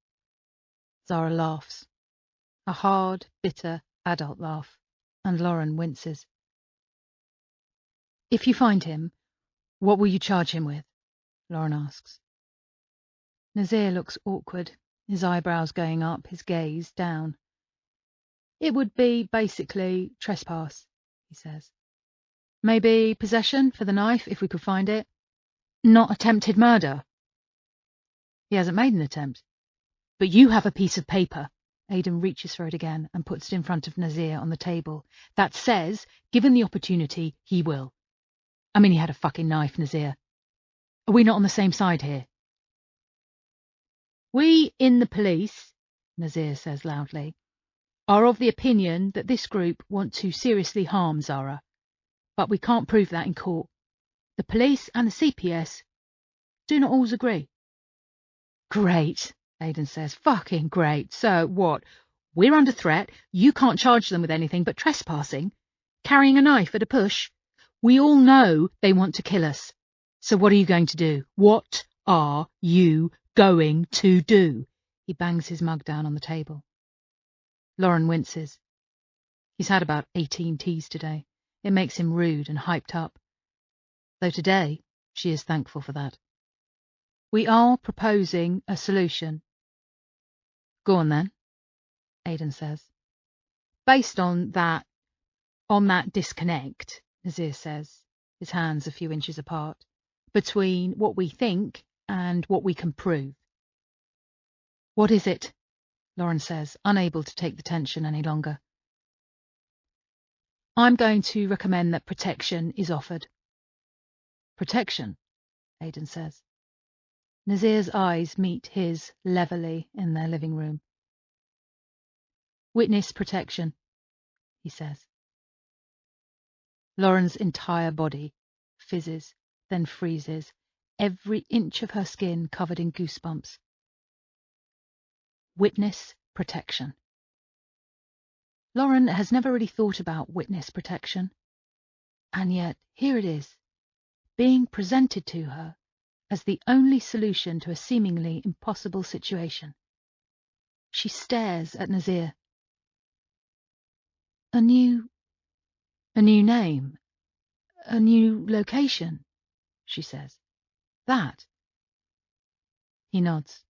Zara laughs. A hard, bitter, adult laugh, and Lauren winces. If you find him, what will you charge him with? Lauren asks. Nazir looks awkward, his eyebrows going up, his gaze down. It would be basically trespass, he says. Maybe possession for the knife, if we could find it. Not attempted murder. He hasn't made an attempt. But you have a piece of paper. Aidan reaches for it again and puts it in front of Nazir on the table. That says, given the opportunity, he will. I mean, he had a fucking knife, Nazir. Are we not on the same side here? We in the police, Nazir says loudly, are of the opinion that this group want to seriously harm Zara. But we can't prove that in court. The police and the CPS do not always agree. Great, Aidan says. Fucking great. So what? We're under threat. You can't charge them with anything but trespassing. Carrying a knife at a push. We all know they want to kill us. So what are you going to do? What are you going to do? He bangs his mug down on the table. Lauren winces. He's had about 18 teas today. It makes him rude and hyped up. Though today, she is thankful for that. We are proposing a solution. Go on then, Aidan says. Based on that disconnect, Nazir says, his hands a few inches apart, between what we think and what we can prove. What is it? Lauren says, unable to take the tension any longer. I'm going to recommend that protection is offered. Protection, Aidan says. Nazir's eyes meet his levelly in their living room. Witness protection, he says. Lauren's entire body fizzes, then freezes, every inch of her skin covered in goosebumps. Witness protection. Lauren has never really thought about witness protection. And yet, here it is, being presented to her as the only solution to a seemingly impossible situation. She stares at Nazir. A new name, a new location, she says. That. He nods.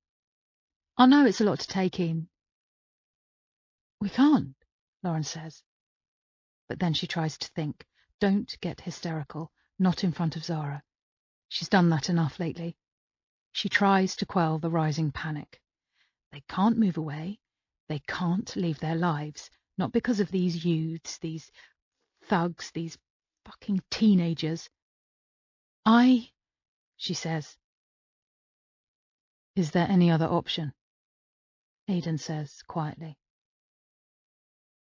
I know it's a lot to take in. We can't, Lauren says. But then she tries to think. Don't get hysterical, not in front of Zara. She's done that enough lately. She tries to quell the rising panic. They can't move away. They can't leave their lives. Not because of these youths, these thugs, these fucking teenagers. She says. Is there any other option? Aidan says quietly.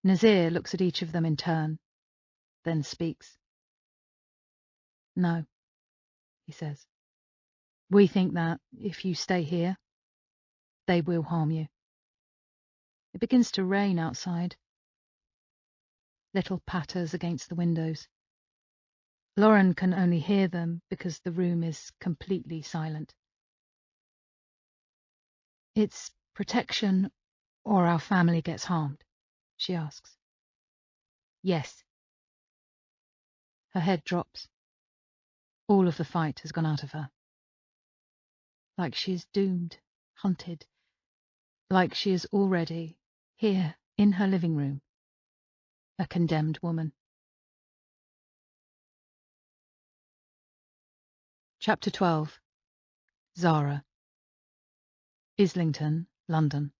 Nazir looks at each of them in turn, then speaks. No, he says. We think that if you stay here, they will harm you. It begins to rain outside. Little patters against the windows. Lauren can only hear them because the room is completely silent. It's protection or our family gets harmed, she asks. Yes. Her head drops. All of the fight has gone out of her. Like she is doomed, hunted. Like she is already, here, in her living room, a condemned woman. Chapter 12. Zara. Islington, London.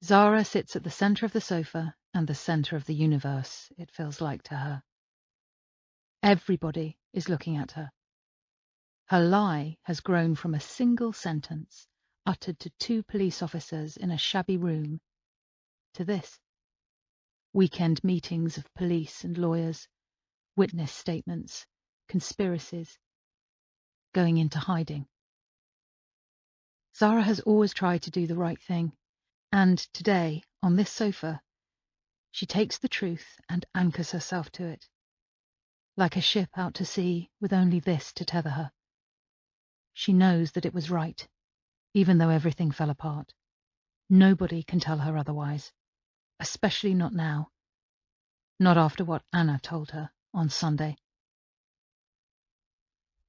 Zara sits at the centre of the sofa and the centre of the universe, it feels like to her. Everybody is looking at her. Her lie has grown from a single sentence uttered to 2 police officers in a shabby room to this. Weekend meetings of police and lawyers, witness statements, conspiracies, going into hiding. Zara has always tried to do the right thing, and today, on this sofa, she takes the truth and anchors herself to it, like a ship out to sea with only this to tether her. She knows that it was right, even though everything fell apart. Nobody can tell her otherwise, especially not now, not after what Anna told her on Sunday.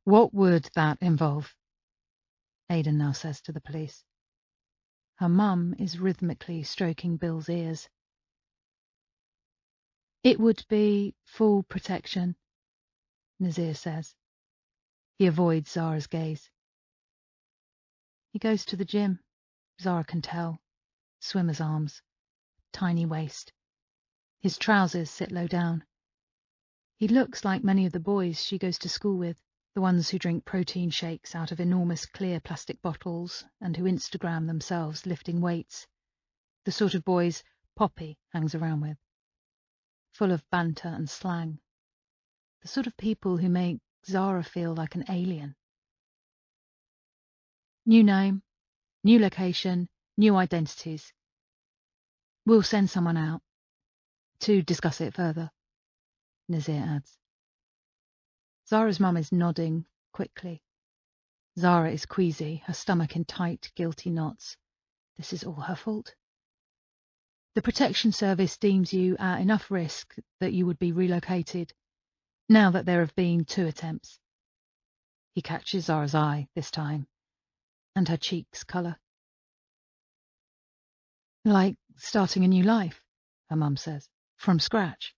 What would that involve? Aidan now says to the police. Her mum is rhythmically stroking Bill's ears. It would be full protection, Nazir says. He avoids Zara's gaze. He goes to the gym, Zara can tell. Swimmer's arms, tiny waist. His trousers sit low down. He looks like many of the boys she goes to school with, the ones who drink protein shakes out of enormous clear plastic bottles and who Instagram themselves lifting weights. The sort of boys Poppy hangs around with. Full of banter and slang. The sort of people who make Zara feel like an alien. New name, new location, new identities. We'll send someone out to discuss it further, Nazir adds. Zara's mum is nodding quickly. Zara is queasy, her stomach in tight, guilty knots. This is all her fault. The Protection Service deems you at enough risk that you would be relocated, now that there have been 2 attempts. He catches Zara's eye this time, and her cheeks colour. Like starting a new life, her mum says, from scratch.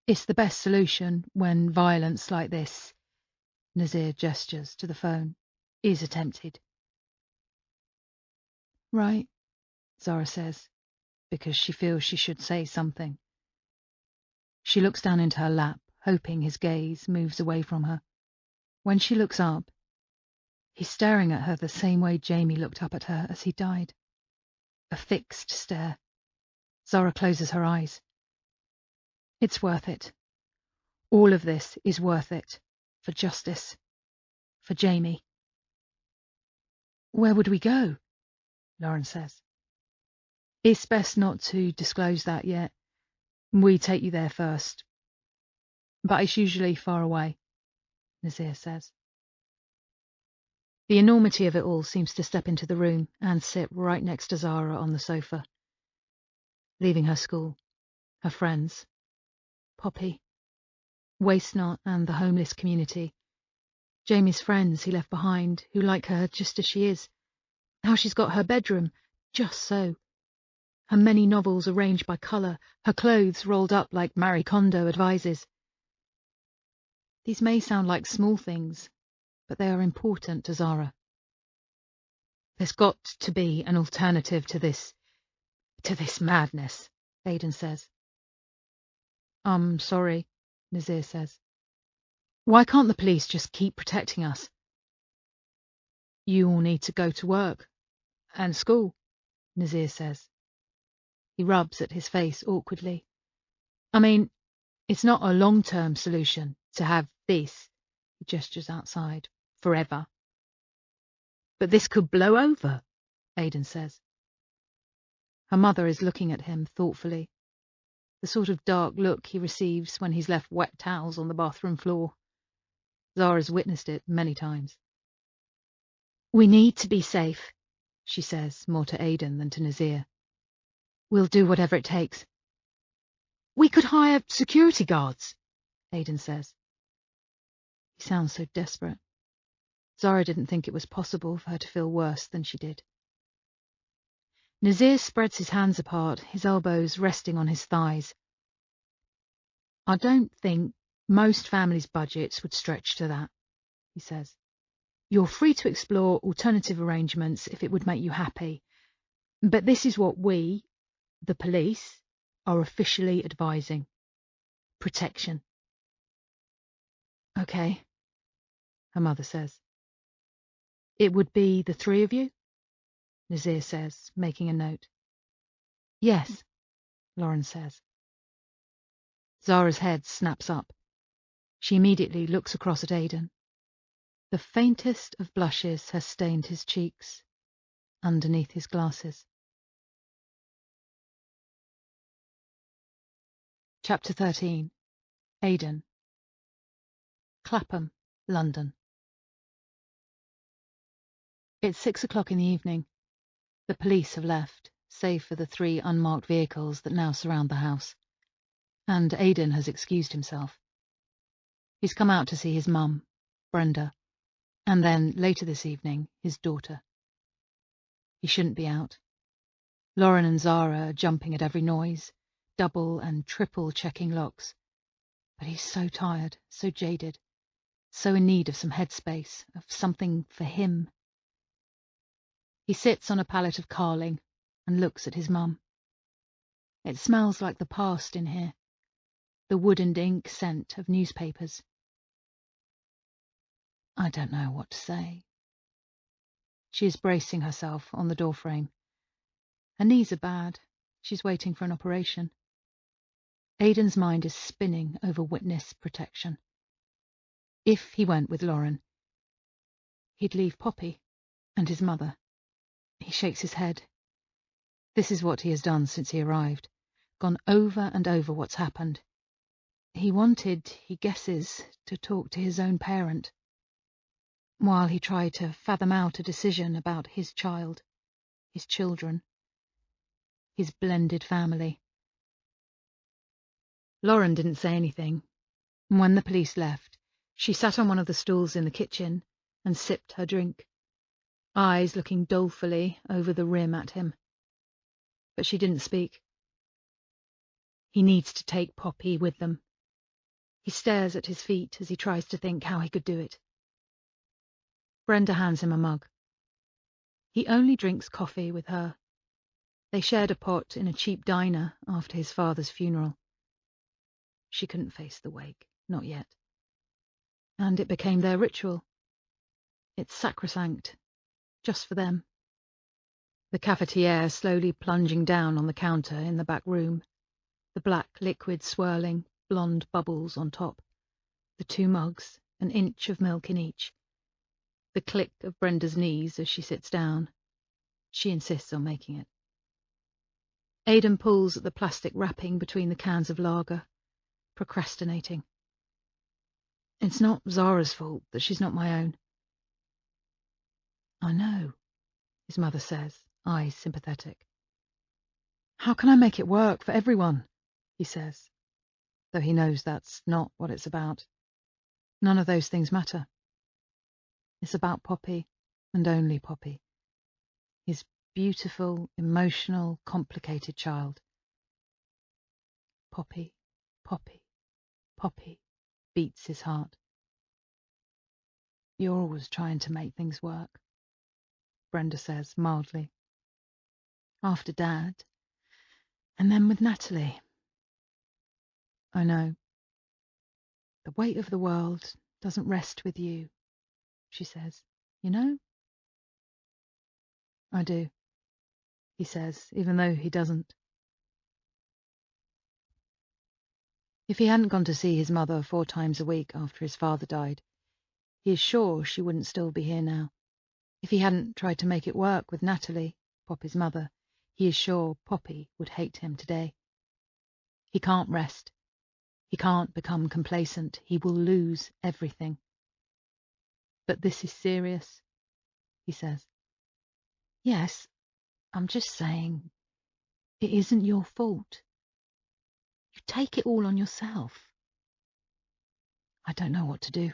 It's the best solution when violence like this, Nazir gestures to the phone, is attempted. Right, Zara says, because she feels she should say something. She looks down into her lap, hoping his gaze moves away from her. When she looks up, he's staring at her the same way Jamie looked up at her as he died. A fixed stare. Zara closes her eyes. It's worth it. All of this is worth it. For justice. For Jamie. Where would we go? Lauren says. It's best not to disclose that yet. We take you there first. But it's usually far away, Nazir says. The enormity of it all seems to step into the room and sit right next to Zara on the sofa. Leaving her school, her friends, Poppy, Waste-Not and the homeless community, Jamie's friends he left behind who like her just as she is, how she's got her bedroom just so, her many novels arranged by colour, her clothes rolled up like Marie Kondo advises. These may sound like small things, but they are important to Zara. There's got to be an alternative to this madness, Aidan says. I'm sorry, Nazir says. Why can't the police just keep protecting us? You all need to go to work and school, Nazir says. He rubs at his face awkwardly. I mean, it's not a long-term solution to have this, he gestures outside, forever. But this could blow over, Aidan says. Her mother is looking at him thoughtfully, the sort of dark look he receives when he's left wet towels on the bathroom floor. Zara's witnessed it many times. We need to be safe, she says, more to Aidan than to Nazir. We'll do whatever it takes. We could hire security guards, Aidan says. He sounds so desperate. Zara didn't think it was possible for her to feel worse than she did. Nazir spreads his hands apart, his elbows resting on his thighs. I don't think most families' budgets would stretch to that, he says. You're free to explore alternative arrangements if it would make you happy. But this is what we, the police, are officially advising. Protection. Okay, her mother says. It would be the three of you? Nazir says, making a note. Yes, Lauren says. Zara's head snaps up. She immediately looks across at Aidan. The faintest of blushes has stained his cheeks, underneath his glasses. Chapter 13. Aidan. Clapham, London. It's 6 o'clock in the evening. The police have left, save for the 3 unmarked vehicles that now surround the house. And Aidan has excused himself. He's come out to see his mum, Brenda, and then, later this evening, his daughter. He shouldn't be out. Lauren and Zara are jumping at every noise, double and triple checking locks. But he's so tired, so jaded, so in need of some headspace, of something for him. He sits on a pallet of carling and looks at his mum. It smells like the past in here, the wood and ink scent of newspapers. I don't know what to say. She is bracing herself on the doorframe. Her knees are bad. She's waiting for an operation. Aidan's mind is spinning over witness protection. If he went with Lauren, he'd leave Poppy and his mother. He shakes his head. This is what he has done since he arrived, gone over and over what's happened. He wanted, he guesses, to talk to his own parent, while he tried to fathom out a decision about his child, his children, his blended family. Lauren didn't say anything, and when the police left, she sat on one of the stools in the kitchen and sipped her drink, eyes looking dolefully over the rim at him. But she didn't speak. He needs to take Poppy with them. He stares at his feet as he tries to think how he could do it. Brenda hands him a mug. He only drinks coffee with her. They shared a pot in a cheap diner after his father's funeral. She couldn't face the wake, not yet. And it became their ritual. It's sacrosanct, just for them. The cafetiere slowly plunging down on the counter in the back room, the black liquid swirling, blonde bubbles on top, the 2 mugs, an inch of milk in each. The click of Brenda's knees as she sits down. She insists on making it. Aidan pulls at the plastic wrapping between the cans of lager, procrastinating. It's not Zara's fault that she's not my own. I know, his mother says, eyes sympathetic. How can I make it work for everyone? He says, though he knows that's not what it's about. None of those things matter. It's about Poppy, and only Poppy. His beautiful, emotional, complicated child. Poppy, Poppy, Poppy, beats his heart. You're always trying to make things work, Brenda says mildly. After Dad, and then with Natalie. I know. The weight of the world doesn't rest with you, she says. You know? I do, he says, even though he doesn't. If he hadn't gone to see his mother 4 times a week after his father died, he is sure she wouldn't still be here now. If he hadn't tried to make it work with Natalie, Poppy's mother, he is sure Poppy would hate him today. He can't rest. He can't become complacent. He will lose everything. But this is serious, he says. Yes, I'm just saying, it isn't your fault. You take it all on yourself. I don't know what to do.